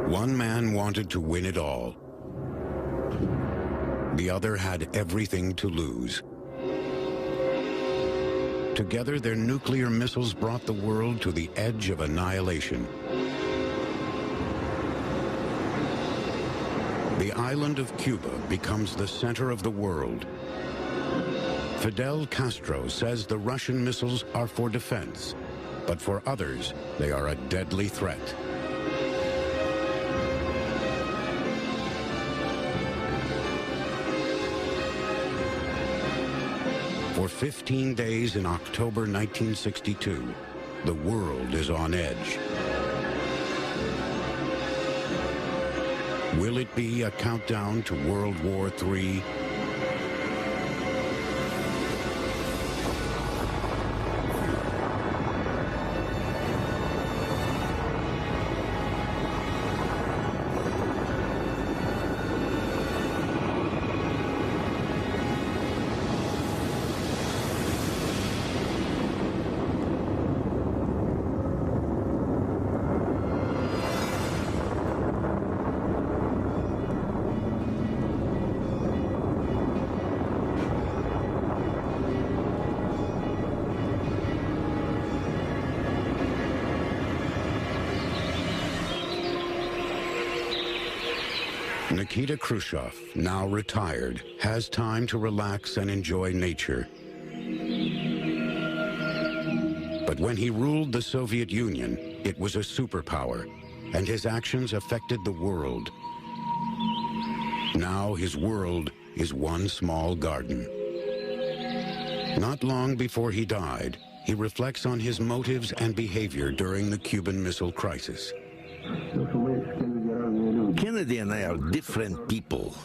One man wanted to win it all. The other had everything to lose. Together, their nuclear missiles brought the world to the edge of annihilation. The island of Cuba becomes the center of the world. Fidel Castro says the Russian missiles are for defense, but for others, they are a deadly threat. For 15 days in October 1962, the world is on edge. Will it be a countdown to World War III? Nikita Khrushchev, now retired, has time to relax and enjoy nature. But when he ruled the Soviet Union, it was a superpower, and his actions affected the world. Now his world is one small garden. Not long before he died, he reflects on his motives and behavior during the Cuban Missile Crisis. Kennedy and I are different people.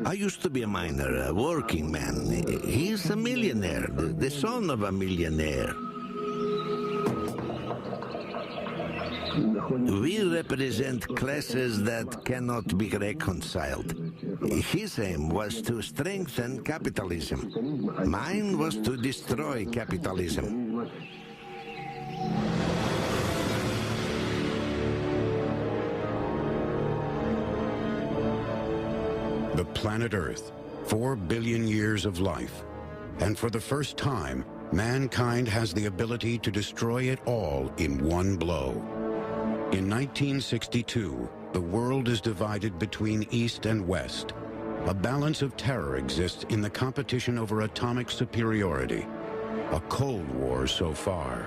I used to be a miner, a working man. He's a millionaire, the son of a millionaire. We represent classes that cannot be reconciled. His aim was to strengthen capitalism. Mine was to destroy capitalism. The planet Earth, 4 billion years of life. And for the first time, mankind has the ability to destroy it all in one blow. In 1962, the world is divided between East and West. A balance of terror exists in the competition over atomic superiority. A Cold War so far.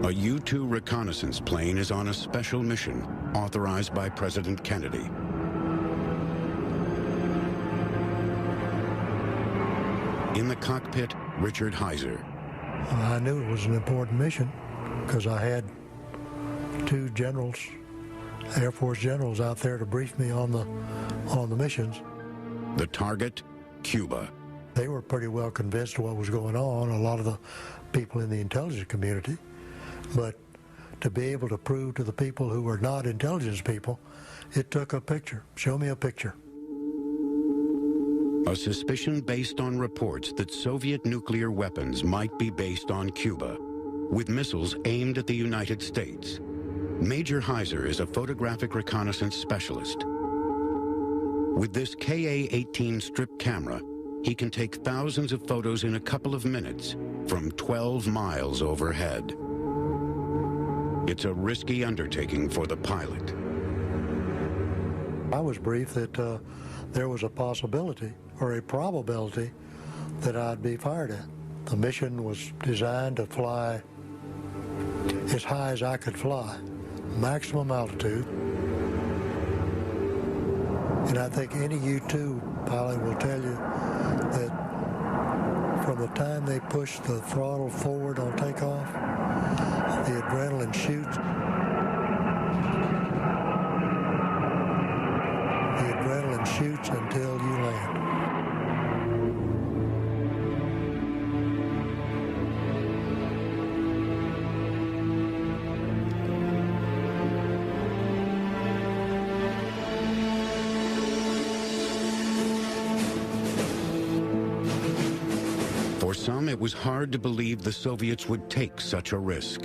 A U-2 reconnaissance plane is on a special mission authorized by President Kennedy. In the cockpit, Richard Heiser. I knew it was an important mission because I had two generals, Air Force generals, out there to brief me on the missions. The target, Cuba. They were pretty well convinced of what was going on, a lot of the people in the intelligence community. But to be able to prove to the people who were not intelligence people, it took a picture. Show me a picture. A suspicion based on reports that Soviet nuclear weapons might be based on Cuba, with missiles aimed at the United States. Major Heiser is a photographic reconnaissance specialist. With this Ka-18 strip camera, he can take thousands of photos in a couple of minutes from 12 miles overhead. It's a risky undertaking for the pilot. I was briefed that there was a possibility or a probability that I'd be fired at. The mission was designed to fly as high as I could fly, maximum altitude. And I think any U-2 pilot will tell you that from the time they push the throttle forward on takeoff, the adrenaline shoots. The adrenaline shoots until you land. For some, it was hard to believe the Soviets would take such a risk.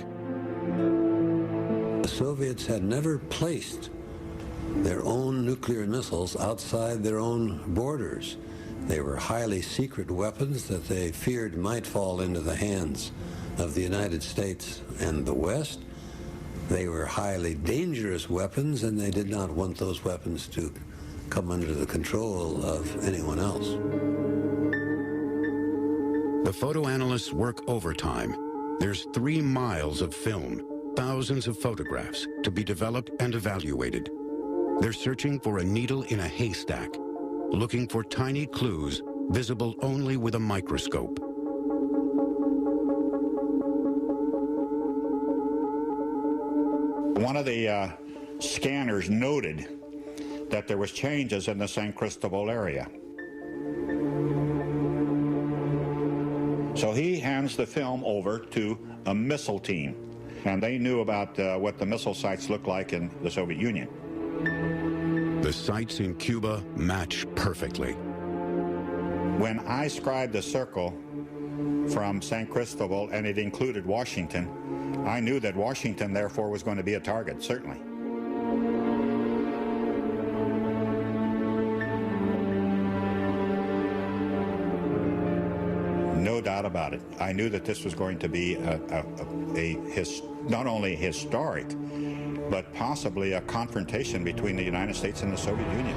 The Soviets had never placed their own nuclear missiles outside their own borders. They were highly secret weapons that they feared might fall into the hands of the United States and the West. They were highly dangerous weapons, and they did not want those weapons to come under the control of anyone else. The photo analysts work overtime. There's 3 miles of film, thousands of photographs to be developed and evaluated. They're searching for a needle in a haystack, looking for tiny clues visible only with a microscope. One of the scanners noted that there was changes in the San Cristobal area. So he hands the film over to a missile team, and they knew about what the missile sites looked like in the Soviet Union. The sites in Cuba match perfectly. When I scribed the circle from San Cristobal and it included Washington, I knew that Washington, therefore, was going to be a target, certainly. No doubt about it. I knew that this was going to be not only historic, but possibly a confrontation between the United States and the Soviet Union.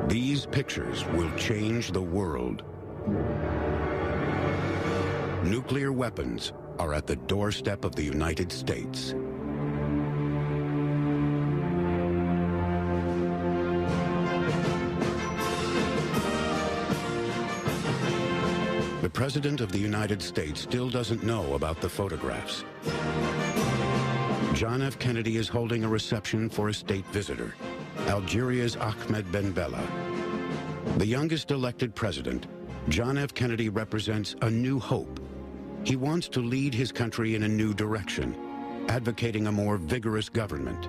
These pictures will change the world. Nuclear weapons are at the doorstep of the United States. The President of the United States still doesn't know about the photographs. John F. Kennedy is holding a reception for a state visitor, Algeria's Ahmed Ben Bella. The youngest elected president, John F. Kennedy represents a new hope. He wants to lead his country in a new direction, advocating a more vigorous government.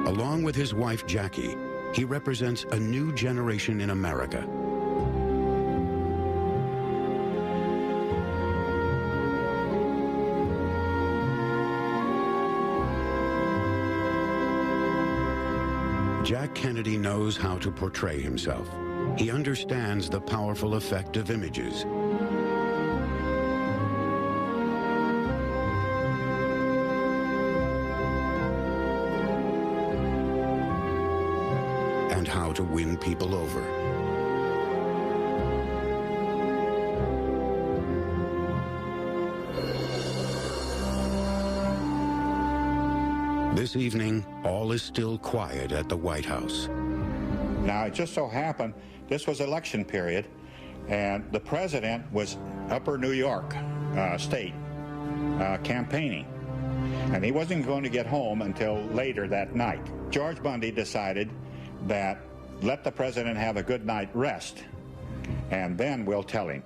Along with his wife, Jackie, he represents a new generation in America. Jack Kennedy knows how to portray himself. He understands the powerful effect of images. And how to win people over. This evening, all is still quiet at the White House. Now, it just so happened this was election period, and the president was upper New York state campaigning, and he wasn't going to get home until later that night. George Bundy decided that let the president have a good night rest, and then we'll tell him.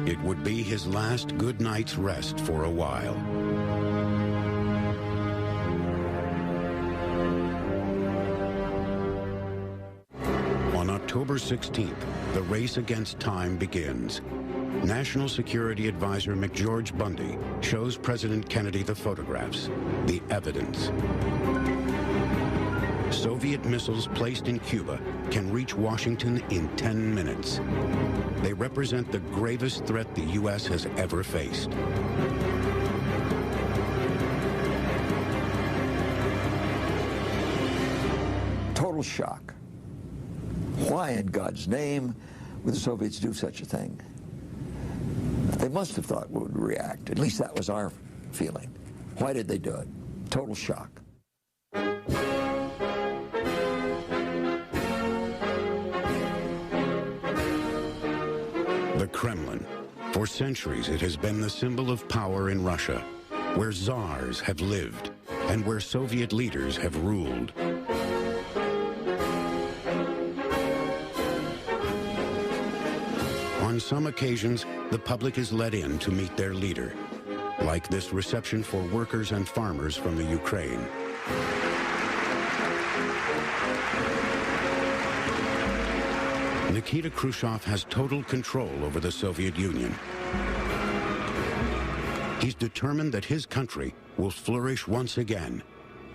It would be his last good night's rest for a while. On October 16th, the race against time begins. National Security Advisor McGeorge Bundy shows President Kennedy the photographs, the evidence. Soviet missiles placed in Cuba can reach Washington in 10 minutes. They represent the gravest threat the U.S. has ever faced. Total shock. Why in God's name would the Soviets do such a thing? They must have thought we would react. At least that was our feeling. Why did they do it? Total shock. The Kremlin. For centuries, it has been the symbol of power in Russia, where czars have lived and where Soviet leaders have ruled. On some occasions, the public is let in to meet their leader. like this reception for workers and farmers from the Ukraine. Nikita Khrushchev has total control over the Soviet Union. He's determined that his country will flourish once again,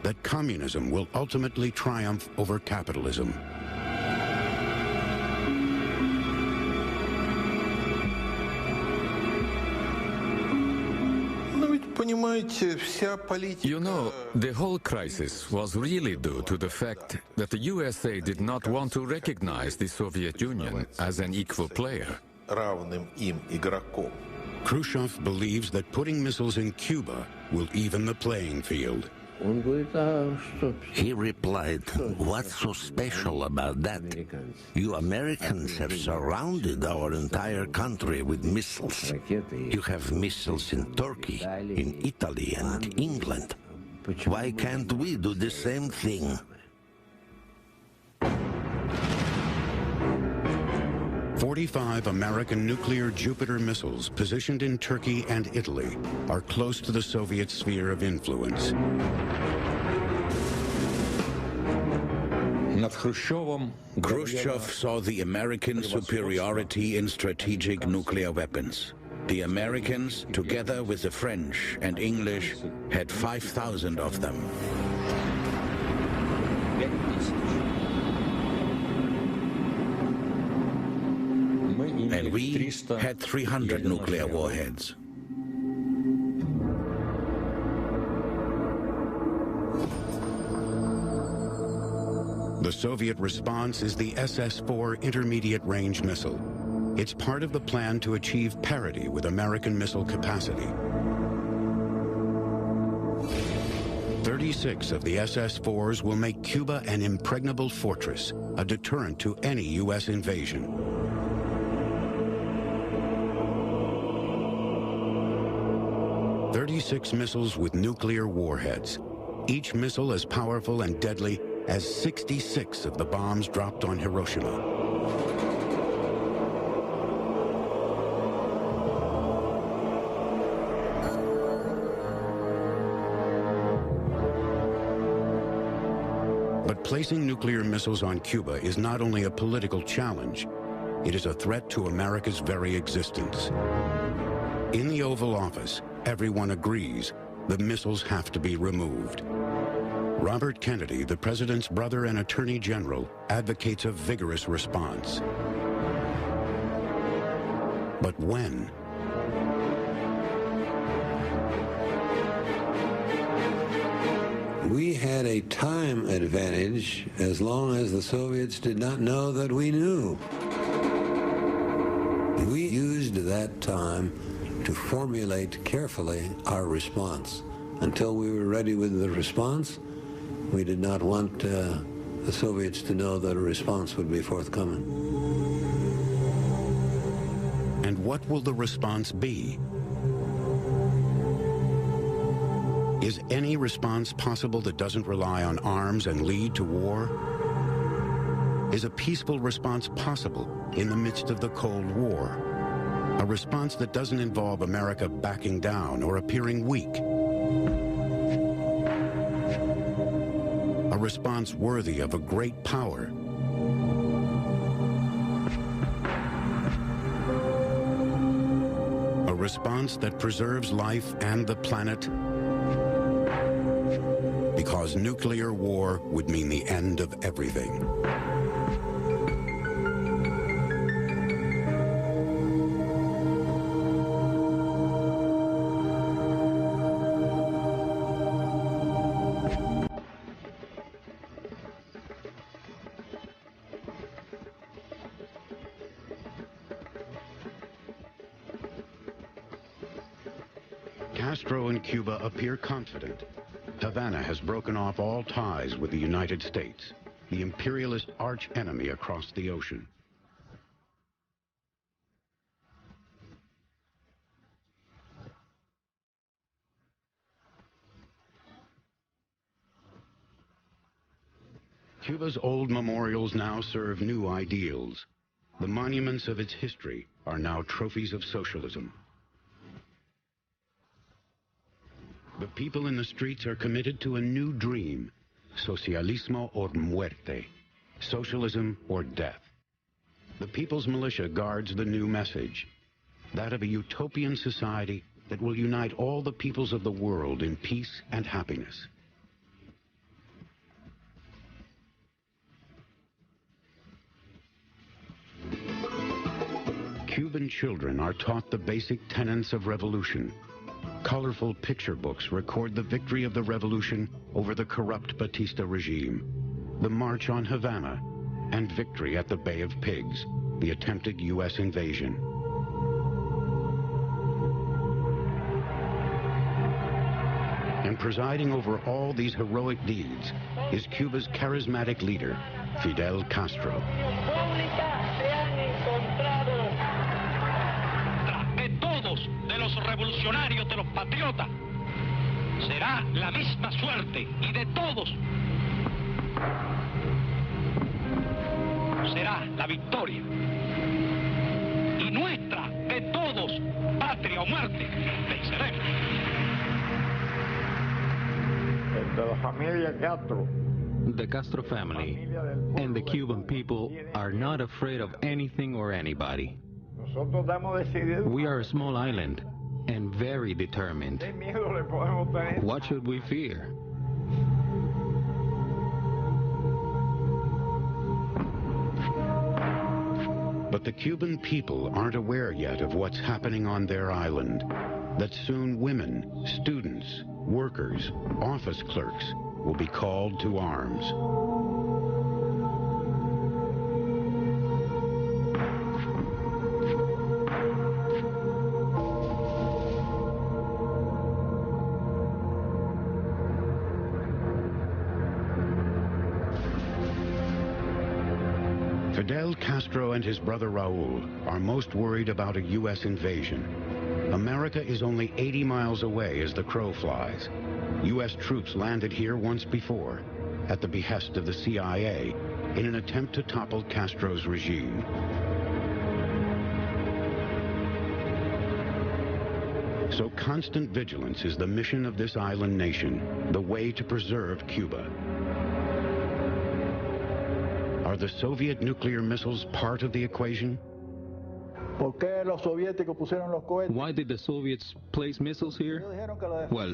that communism will ultimately triumph over capitalism. You know, the whole crisis was really due to the fact that the USA did not want to recognize the Soviet Union as an equal player. Khrushchev believes that putting missiles in Cuba will even the playing field. He replied, "What's so special about that? You Americans have surrounded our entire country with missiles. You have missiles in Turkey, in Italy, and England. Why can't we do the same thing?" 45 American nuclear Jupiter missiles positioned in Turkey and Italy are close to the Soviet sphere of influence. Khrushchev saw the American superiority in strategic nuclear weapons. The Americans, together with the French and English, had 5,000 of them. And we had 300 nuclear warheads. The Soviet response is the SS-4 intermediate-range missile. It's part of the plan to achieve parity with American missile capacity. 36 of the SS-4s will make Cuba an impregnable fortress, a deterrent to any U.S. invasion. Six missiles with nuclear warheads, each missile as powerful and deadly as 66 of the bombs dropped on Hiroshima. But placing nuclear missiles on Cuba is not only a political challenge, it is a threat to America's very existence. In the Oval Office, everyone agrees the missiles have to be removed. Robert Kennedy, the president's brother and attorney general, advocates a vigorous response. But when? We had a time advantage as long as the Soviets did not know that we knew. We used that time to formulate carefully our response. Until we were ready with the response, we did not want the Soviets to know that a response would be forthcoming. And what will the response be? Is any response possible that doesn't rely on arms and lead to war? Is a peaceful response possible in the midst of the Cold War? A response that doesn't involve America backing down or appearing weak. A response worthy of a great power. A response that preserves life and the planet, because nuclear war would mean the end of everything. Castro and Cuba appear confident. Havana has broken off all ties with the United States, the imperialist arch-enemy across the ocean. Cuba's old memorials now serve new ideals. The monuments of its history are now trophies of socialism. The people in the streets are committed to a new dream, socialismo or muerte, socialism or death. The People's Militia guards the new message, that of a utopian society that will unite all the peoples of the world in peace and happiness. Cuban children are taught the basic tenets of revolution. Colorful picture books record the victory of the revolution over the corrupt Batista regime, the March on Havana, and victory at the Bay of Pigs, the attempted U.S. invasion. And presiding over all these heroic deeds is Cuba's charismatic leader, Fidel Castro. De los revolucionarios, de los patriotas, será la misma suerte, y de todos será la victoria, y nuestra, de todos, patria o muerte, venceremos. The Castro family and the Cuban people are not afraid of anything or anybody. We are a small island and very determined. What should we fear? But the Cuban people aren't aware yet of what's happening on their island. That soon women, students, workers, office clerks will be called to arms. Fidel Castro and his brother Raul are most worried about a U.S. invasion. America is only 80 miles away as the crow flies. U.S. troops landed here once before, at the behest of the CIA, in an attempt to topple Castro's regime. So constant vigilance is the mission of this island nation, the way to preserve Cuba. Are the Soviet nuclear missiles part of the equation? Why did the Soviets place missiles here? Well,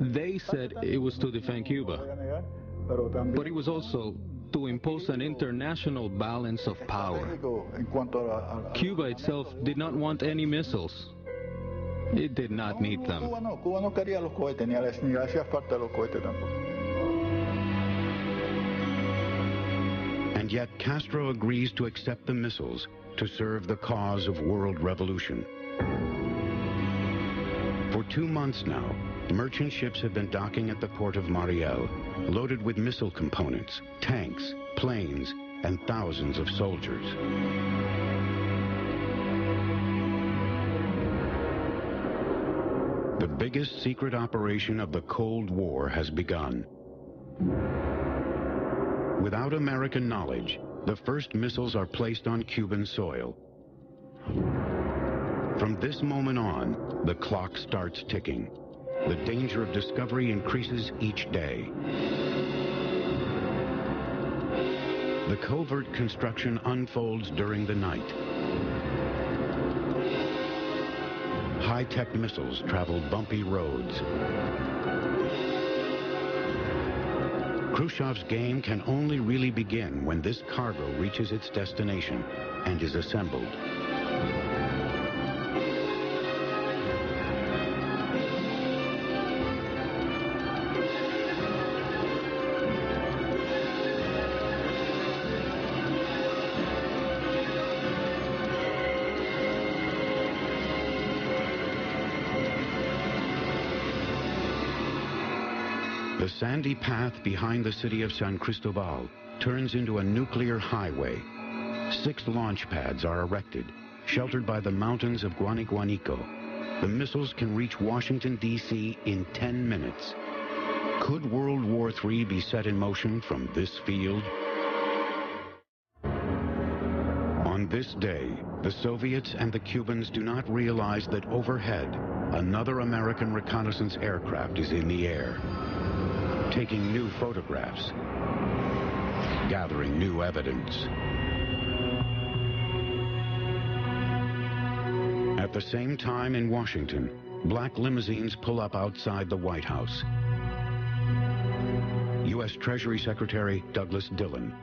they said it was to defend Cuba, but it was also to impose an international balance of power. Cuba itself did not want any missiles. It did not need them. And yet Castro agrees to accept the missiles to serve the cause of world revolution. For 2 months now, merchant ships have been docking at the port of Mariel, loaded with missile components, tanks, planes, and thousands of soldiers. The biggest secret operation of the Cold War has begun. Without American knowledge, the first missiles are placed on Cuban soil. From this moment on, the clock starts ticking. The danger of discovery increases each day. The covert construction unfolds during the night. High-tech missiles travel bumpy roads. Khrushchev's game can only really begin when this cargo reaches its destination and is assembled. The sandy path behind the city of San Cristobal turns into a nuclear highway. 6 launch pads are erected, sheltered by the mountains of Guanaguanico. The missiles can reach Washington, D.C. in 10 minutes. Could World War III be set in motion from this field? On On this day, the Soviets and the Cubans do not realize that overhead, another American reconnaissance aircraft is in the air, taking new photographs, gathering new evidence. At the same time in Washington, black limousines pull up outside the White House. U.S. Treasury Secretary Douglas Dillon,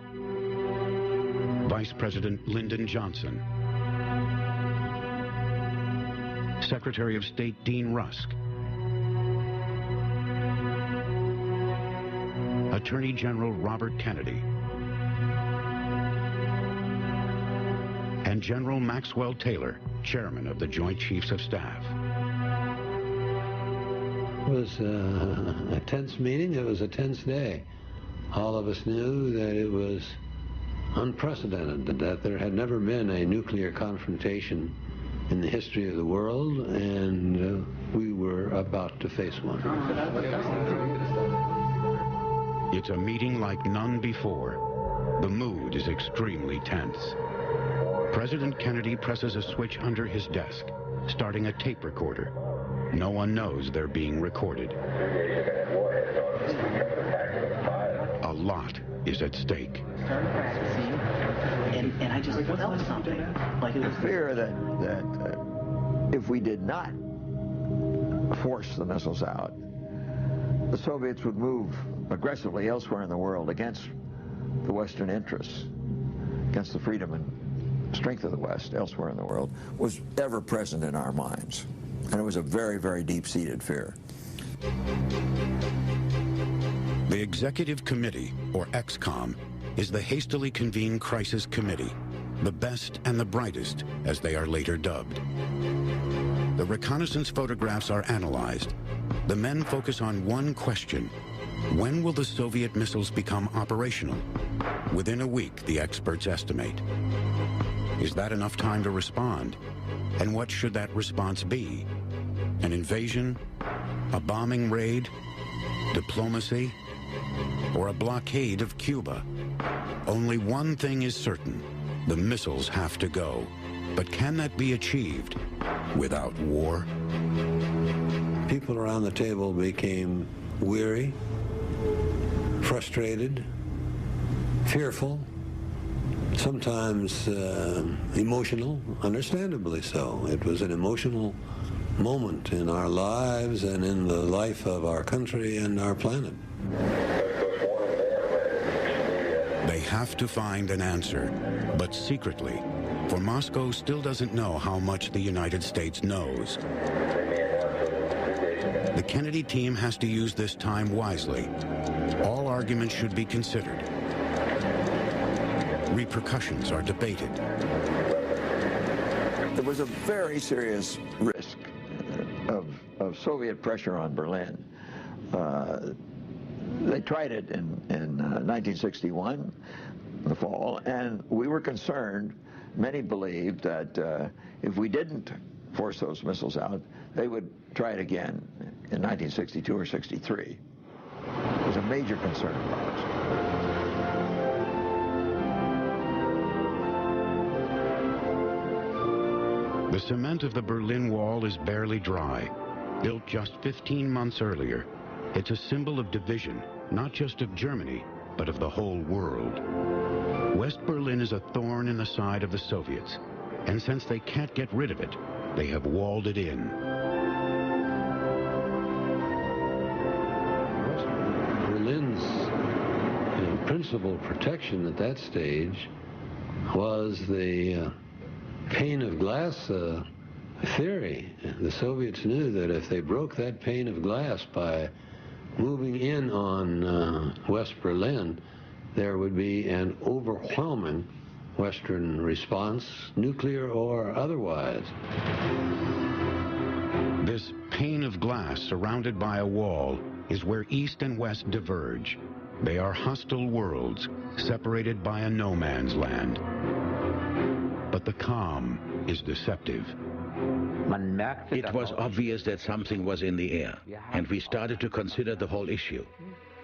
Vice President Lyndon Johnson, Secretary of State Dean Rusk, Attorney General Robert Kennedy, and General Maxwell Taylor, Chairman of the Joint Chiefs of Staff. It was a tense meeting. It was a tense day. All of us knew that it was unprecedented, that there had never been a nuclear confrontation in the history of the world, and we were about to face one. It's a meeting like none before. The mood is extremely tense. President Kennedy presses a switch under his desk, starting a tape recorder. No one knows they're being recorded. A lot is at stake. And I just felt something. Like it was fear that if we did not force the missiles out, the Soviets would move aggressively elsewhere in the world against the Western interests, against the freedom and strength of the West elsewhere in the world, was ever present in our minds. And it was a very, very deep-seated fear. The Executive Committee, or EXCOM, is the hastily convened crisis committee, the best and the brightest, as they are later dubbed. The reconnaissance photographs are analyzed. The men focus on one question: when will the Soviet missiles become operational? Within a week, the experts estimate. Is that enough time to respond? And what should that response be? An invasion? A bombing raid? Diplomacy? Or a blockade of Cuba? Only one thing is certain: the missiles have to go. But can that be achieved without war? People around the table became weary, frustrated, fearful, sometimes emotional, understandably so. It was an emotional moment in our lives and in the life of our country and our planet. They have to find an answer, but secretly, for Moscow still doesn't know how much the United States knows. The Kennedy team has to use this time wisely. All arguments should be considered. Repercussions are debated. There was a very serious risk of Soviet pressure on Berlin. They tried it in 1961, in the fall, and we were concerned. Many believed that if we didn't force those missiles out, they would try it again in 1962 or 63. It was a major concern of ours. The cement of the Berlin Wall is barely dry. Built just 15 months earlier, it's a symbol of division, not just of Germany, but of the whole world. West Berlin is a thorn in the side of the Soviets, and since they can't get rid of it, they have walled it in. West Berlin's principal protection at that stage was the pane of glass theory. The Soviets knew that if they broke that pane of glass by moving in on West Berlin, there would be an overwhelming Western response, nuclear or otherwise. This pane of glass surrounded by a wall is where East and West diverge. They are hostile worlds, separated by a no man's land. But the calm is deceptive. It was obvious that something was in the air, and we started to consider the whole issue.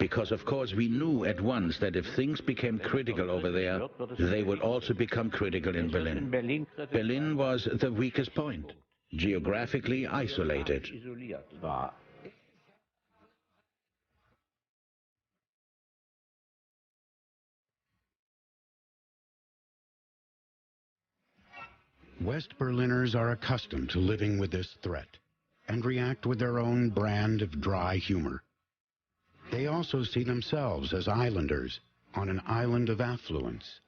Because, of course, we knew at once that if things became critical over there, they would also become critical in Berlin. Berlin was the weakest point, geographically isolated. West Berliners are accustomed to living with this threat and react with their own brand of dry humor. They also see themselves as islanders on an island of affluence.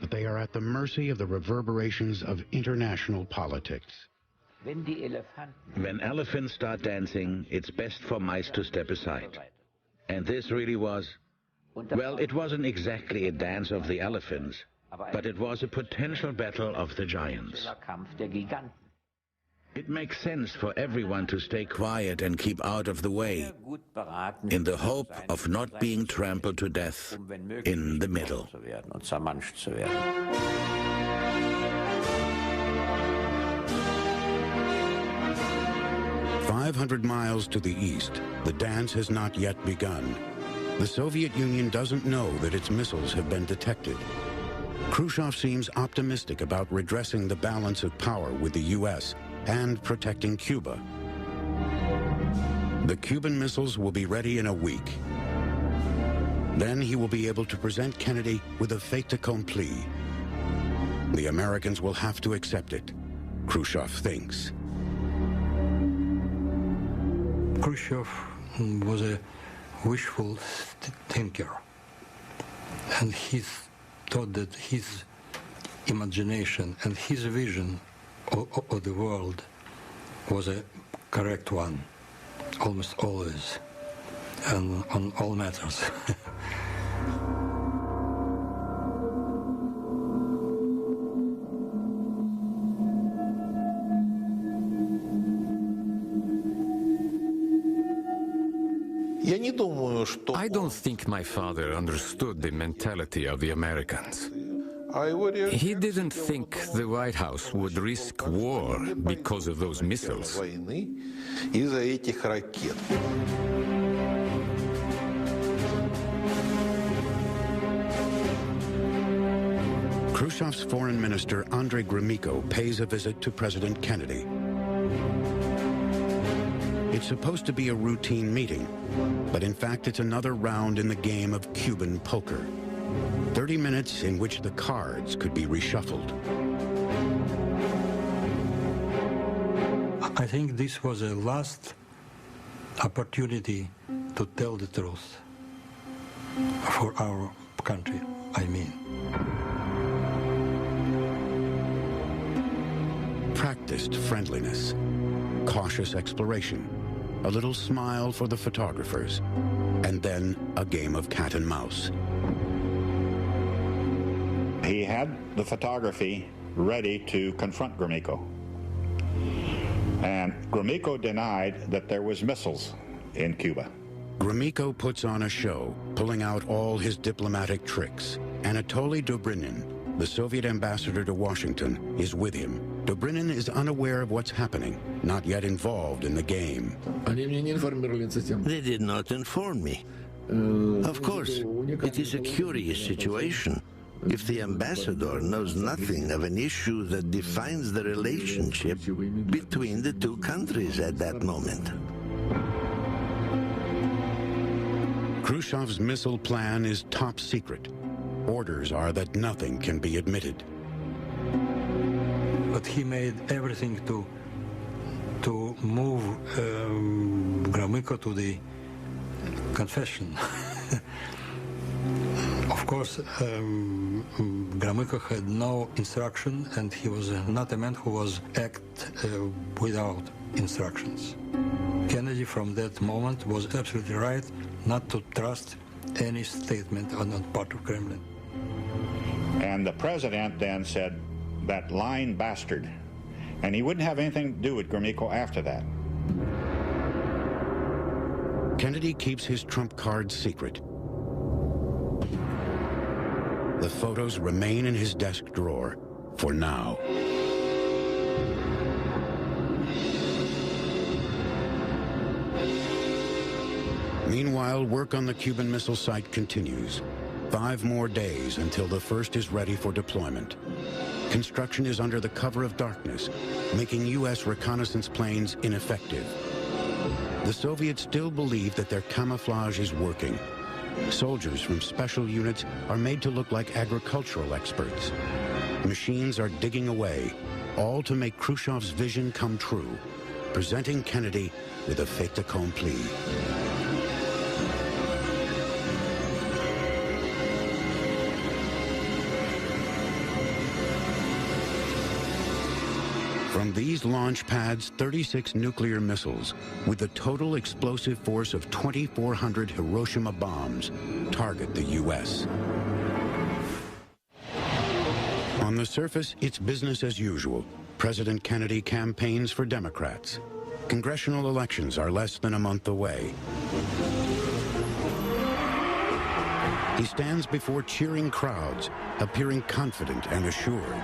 But they are at the mercy of the reverberations of international politics. When elephants start dancing, it's best for mice to step aside. And this really was, well, it wasn't exactly a dance of the elephants, but it was a potential battle of the giants. It makes sense for everyone to stay quiet and keep out of the way, in the hope of not being trampled to death in the middle. 500 miles to the east, the dance has not yet begun. The Soviet Union doesn't know that its missiles have been detected. Khrushchev seems optimistic about redressing the balance of power with the U.S. and protecting Cuba. The Cuban missiles will be ready in a week. Then he will be able to present Kennedy with a fait accompli. The Americans will have to accept it, Khrushchev thinks. Khrushchev was a wishful thinker, and he thought that his imagination and his vision of the world was a correct one, almost always, and on all matters. I don't think my father understood the mentality of the Americans. He didn't think the White House would risk war because of those missiles. Khrushchev's foreign minister, Andrei Gromyko, pays a visit to President Kennedy. It's supposed to be a routine meeting, but in fact it's another round in the game of Cuban poker. 30 minutes in which the cards could be reshuffled. I think this was a last opportunity to tell the truth for our country, I mean. Practiced friendliness, cautious exploration, a little smile for the photographers, and then a game of cat and mouse. He had the photography ready to confront Gromyko. And Gromyko denied that there was missiles in Cuba. Gromyko puts on a show, pulling out all his diplomatic tricks. Anatoly Dobrynin, the Soviet ambassador to Washington, is with him. Dobrynin is unaware of what's happening, not yet involved in the game. They did not inform me. Of course, it is a curious situation. If the ambassador knows nothing of an issue that defines the relationship between the two countries at that moment. Khrushchev's missile plan is top secret. Orders are that nothing can be admitted. But he made everything to move Gromyko to the confession. Of course, Gromyko had no instruction, and he was not a man who was act without instructions. Kennedy, from that moment, was absolutely right not to trust any statement on the part of Kremlin. And the president then said, "That lying bastard." And he wouldn't have anything to do with Gromyko after that. Kennedy keeps his trump card secret. The photos remain in his desk drawer for now. Meanwhile, work on the Cuban Missile Site continues. 5 more days until the first is ready for deployment. Construction is under the cover of darkness, making U.S. reconnaissance planes ineffective. The Soviets still believe that their camouflage is working. Soldiers from special units are made to look like agricultural experts. Machines are digging away, all to make Khrushchev's vision come true, presenting Kennedy with a fait accompli. From these launch pads, 36 nuclear missiles, with a total explosive force of 2,400 Hiroshima bombs, target the U.S. On the surface, it's business as usual. President Kennedy campaigns for Democrats. Congressional elections are less than a month away. He stands before cheering crowds, appearing confident and assured.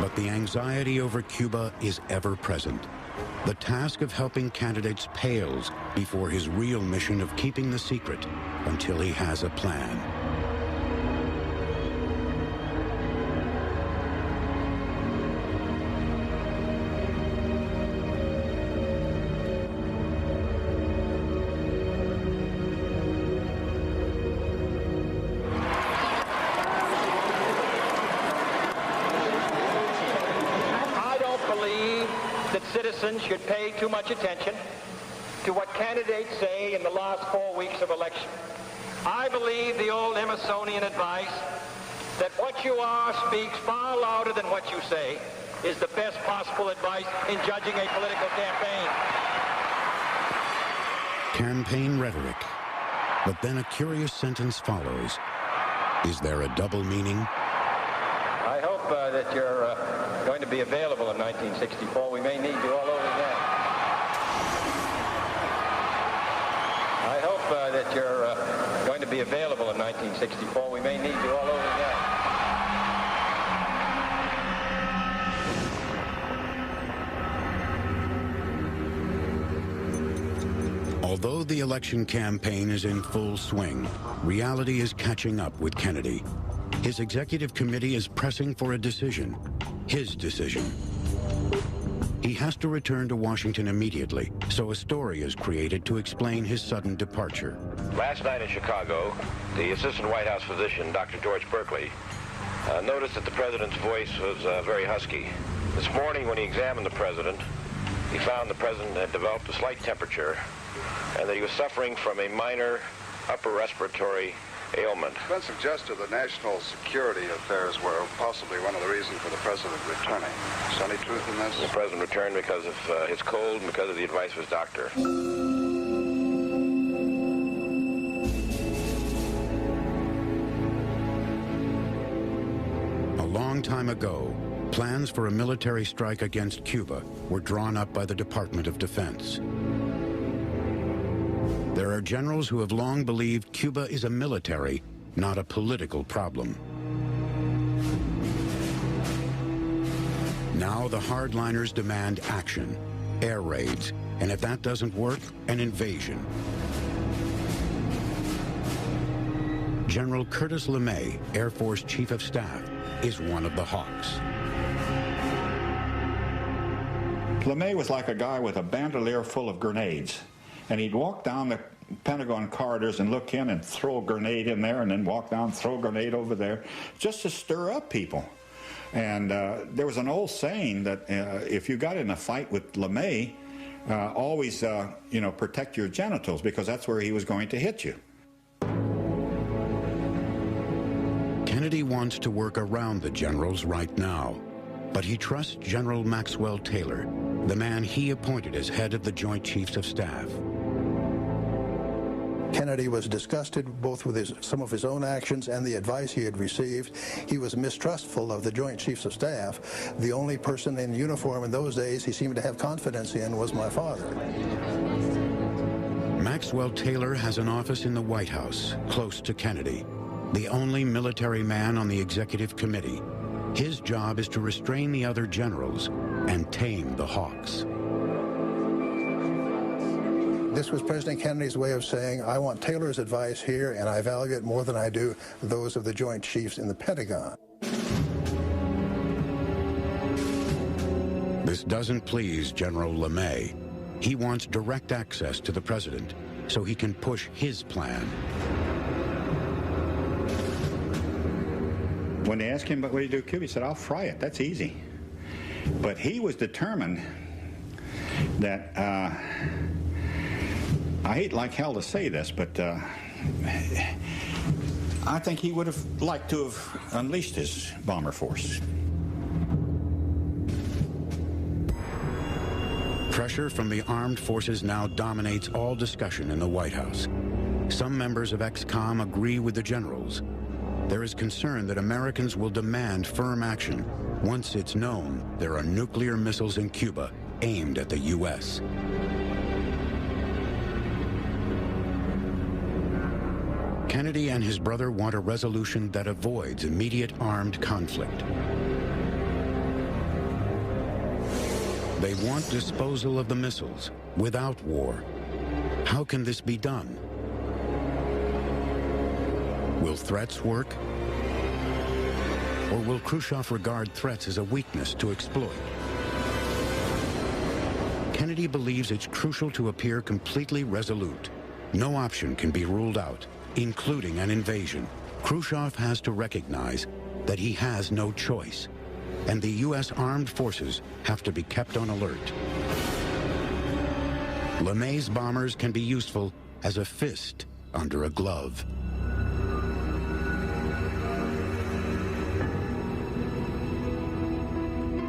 But the anxiety over Cuba is ever present. The task of helping candidates pales before his real mission of keeping the secret until he has a plan. Should pay too much attention to what candidates say in the last 4 weeks of election. I believe the old Emersonian advice that what you are speaks far louder than what you say is the best possible advice in judging a political campaign. Campaign rhetoric. But then a curious sentence follows. Is there a double meaning? I hope that you're going to be available in 1964. We may need you all over then. I hope that you're going to be available in 1964. We may need you all over then. Although the election campaign is in full swing, reality is catching up with Kennedy. His executive committee is pressing for a decision. His decision. He has to return to Washington immediately, so a story is created to explain his sudden departure. Last night in Chicago, the assistant White House physician, Dr. George Berkeley, noticed that the president's voice was very husky. This morning, when he examined the president, he found the president had developed a slight temperature and that he was suffering from a minor upper respiratory ailment. It's been suggested that national security affairs were possibly one of the reasons for the president returning. Is there any truth in this? The president returned because of his cold and because of the advice of his doctor. A long time ago, plans for a military strike against Cuba were drawn up by the Department of Defense. There are generals who have long believed Cuba is a military, not a political problem. Now the hardliners demand action, air raids, and if that doesn't work, an invasion. General Curtis LeMay, Air Force Chief of Staff, is one of the hawks. LeMay was like a guy with a bandolier full of grenades. And he'd walk down the Pentagon corridors and look in and throw a grenade in there and then walk down, throw a grenade over there, just to stir up people. And there was an old saying that if you got in a fight with LeMay, always, protect your genitals because that's where he was going to hit you. Kennedy wants to work around the generals right now, but he trusts General Maxwell Taylor, the man he appointed as head of the Joint Chiefs of Staff. Kennedy was disgusted both with some of his own actions and the advice he had received. He was mistrustful of the Joint Chiefs of Staff. The only person in uniform in those days he seemed to have confidence in was my father. Maxwell Taylor has an office in the White House, close to Kennedy, the only military man on the executive committee. His job is to restrain the other generals and tame the hawks. This was President Kennedy's way of saying, I want Taylor's advice here, and I value it more than I do those of the Joint Chiefs in the Pentagon. This doesn't please General LeMay. He wants direct access to the president so he can push his plan. When they asked him what do you do with Cuba, he said, I'll fry it. That's easy. But he was determined that, I hate like hell to say this, but I think he would have liked to have unleashed his bomber force. Pressure from the armed forces now dominates all discussion in the White House. Some members of ex-com agree with the generals. There is concern that Americans will demand firm action once it's known there are nuclear missiles in Cuba aimed at the U.S. Kennedy and his brother want a resolution that avoids immediate armed conflict. They want disposal of the missiles without war. How can this be done? Will threats work? Or will Khrushchev regard threats as a weakness to exploit? Kennedy believes it's crucial to appear completely resolute. No option can be ruled out, including an invasion. Khrushchev has to recognize that he has no choice, and the U.S. armed forces have to be kept on alert. LeMay's bombers can be useful as a fist under a glove.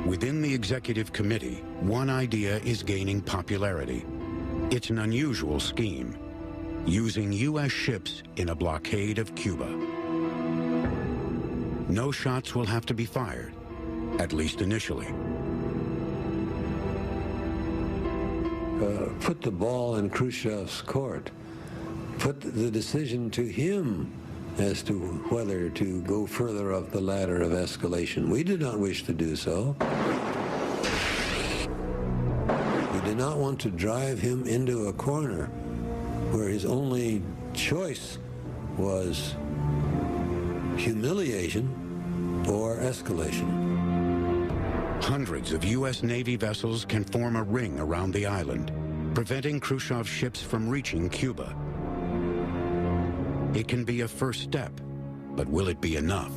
Within the executive committee, one idea is gaining popularity. It's an unusual scheme, using U.S. ships in a blockade of Cuba. No shots will have to be fired, at least initially. Put the ball in Khrushchev's court. Put the decision to him as to whether to go further up the ladder of escalation. We did not wish to do so. We did not want to drive him into a corner where his only choice was humiliation or escalation. Hundreds of U.S. Navy vessels can form a ring around the island, preventing Khrushchev's ships from reaching Cuba. It can be a first step, but will it be enough?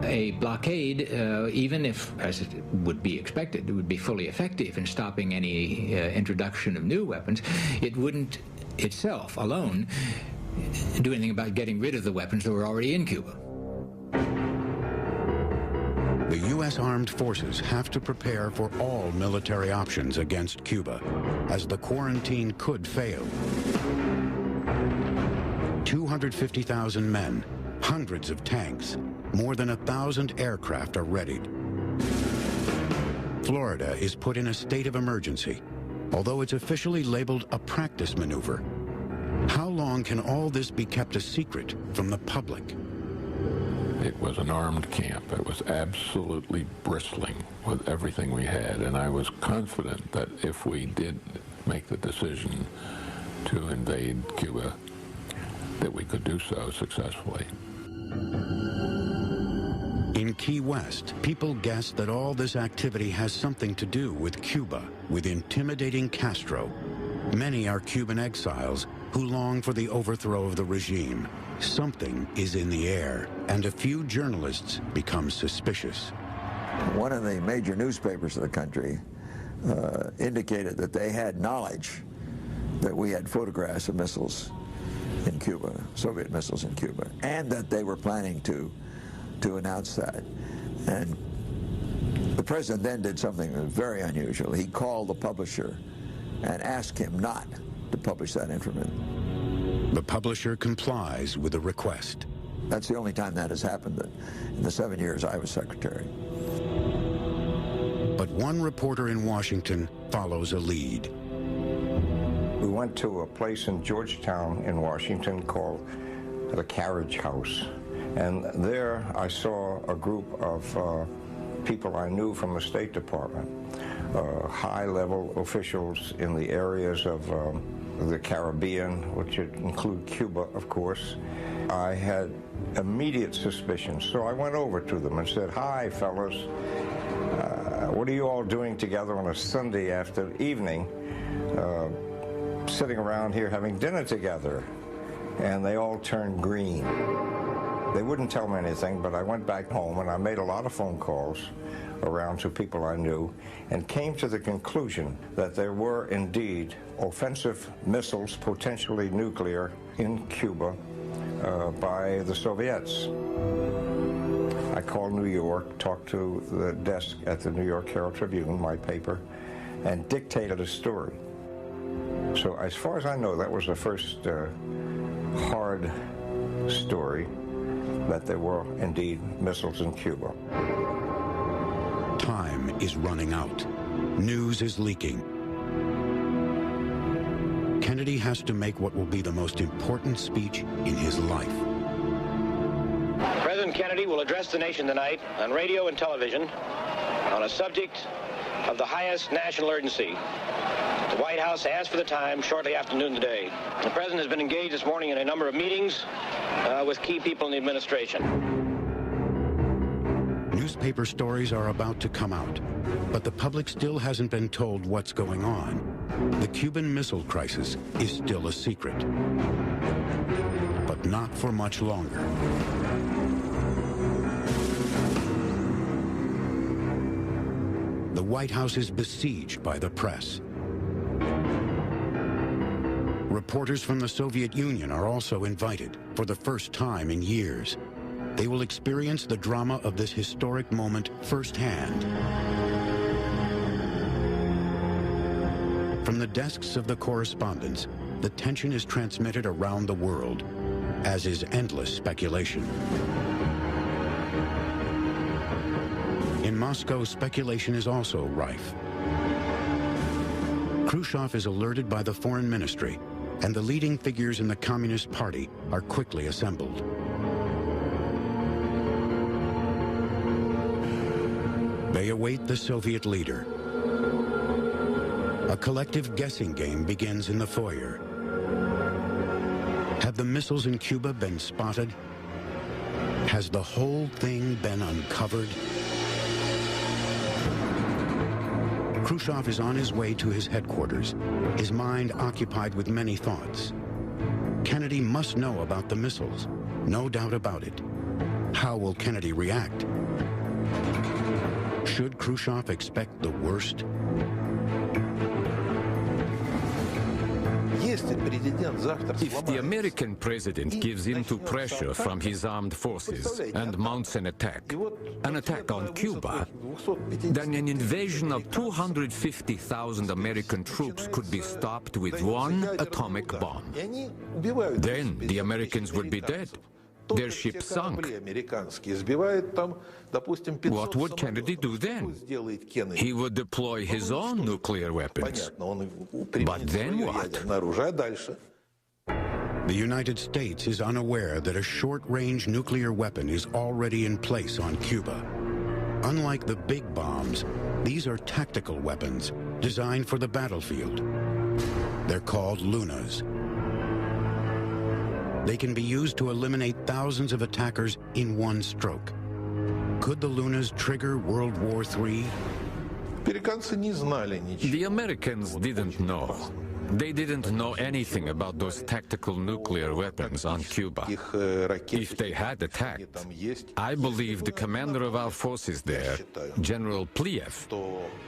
A blockade, even if, as it would be expected, it would be fully effective in stopping any introduction of new weapons, it wouldn't itself, alone, do anything about getting rid of the weapons that were already in Cuba. The U.S. armed forces have to prepare for all military options against Cuba, as the quarantine could fail. 250,000 men, hundreds of tanks, more than 1,000 aircraft are readied. Florida is put in a state of emergency, although it's officially labeled a practice maneuver. How long can all this be kept a secret from the public? It was an armed camp. It was absolutely bristling with everything we had, and I was confident that if we did make the decision to invade Cuba, that we could do so successfully. In Key West, people guess that all this activity has something to do with Cuba, with intimidating Castro. Many are Cuban exiles who long for the overthrow of the regime. Something is in the air, and a few journalists become suspicious. One of the major newspapers of the country indicated that they had knowledge that we had photographs of missiles in Cuba, Soviet missiles in Cuba, and that they were planning to announce that. And the president then did something that was very unusual. He called the publisher and asked him not to publish that information. The publisher complies with the request. That's the only time that has happened in the 7 years I was secretary. But one reporter in Washington follows a lead. We went to a place in Georgetown in Washington called the Carriage House. And there I saw a group of people I knew from the State Department high-level officials in the areas of the Caribbean, which would include Cuba, of course. I had immediate suspicion, so I went over to them and said, "Hi, fellas. What are you all doing together on a Sunday after evening, sitting around here having dinner together?" And they all turned green. They wouldn't tell me anything, but I went back home and I made a lot of phone calls around to people I knew and came to the conclusion that there were indeed offensive missiles, potentially nuclear, in Cuba by the Soviets. I called New York, talked to the desk at the New York Herald Tribune, my paper, and dictated a story. So as far as I know, that was the first hard story that there were indeed missiles in Cuba. Time is running out. News is leaking. Kennedy has to make what will be the most important speech in his life. President Kennedy will address the nation tonight on radio and television on a subject of the highest national urgency. The White House asked for the time shortly after noon today. The President has been engaged this morning in a number of meetings with key people in the administration. Newspaper stories are about to come out, but the public still hasn't been told what's going on. The Cuban Missile Crisis is still a secret, but not for much longer. The White House is besieged by the press. Reporters from the Soviet Union are also invited for the first time in years. They will experience the drama of this historic moment firsthand. From the desks of the correspondents, the tension is transmitted around the world, as is endless speculation. In Moscow, speculation is also rife. Khrushchev is alerted by the Foreign Ministry, and the leading figures in the Communist Party are quickly assembled. They await the Soviet leader. A collective guessing game begins in the foyer. Have the missiles in Cuba been spotted? Has the whole thing been uncovered? Khrushchev is on his way to his headquarters, his mind occupied with many thoughts. Kennedy must know about the missiles, no doubt about it. How will Kennedy react? Should Khrushchev expect the worst? If the American president gives in to pressure from his armed forces and mounts an attack on Cuba, then an invasion of 250,000 American troops could be stopped with one atomic bomb. Then the Americans would be dead. Their ship sunk. What would Kennedy do then? He would deploy his own nuclear weapons. But then what? The United States is unaware that a short-range nuclear weapon is already in place on Cuba. Unlike the big bombs, these are tactical weapons designed for the battlefield. They're called Lunas. They can be used to eliminate thousands of attackers in one stroke. Could the Lunas trigger World War III? The Americans didn't know. They didn't know anything about those tactical nuclear weapons on Cuba. If they had attacked, I believe the commander of our forces there, General Pliev,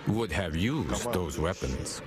would have used those weapons.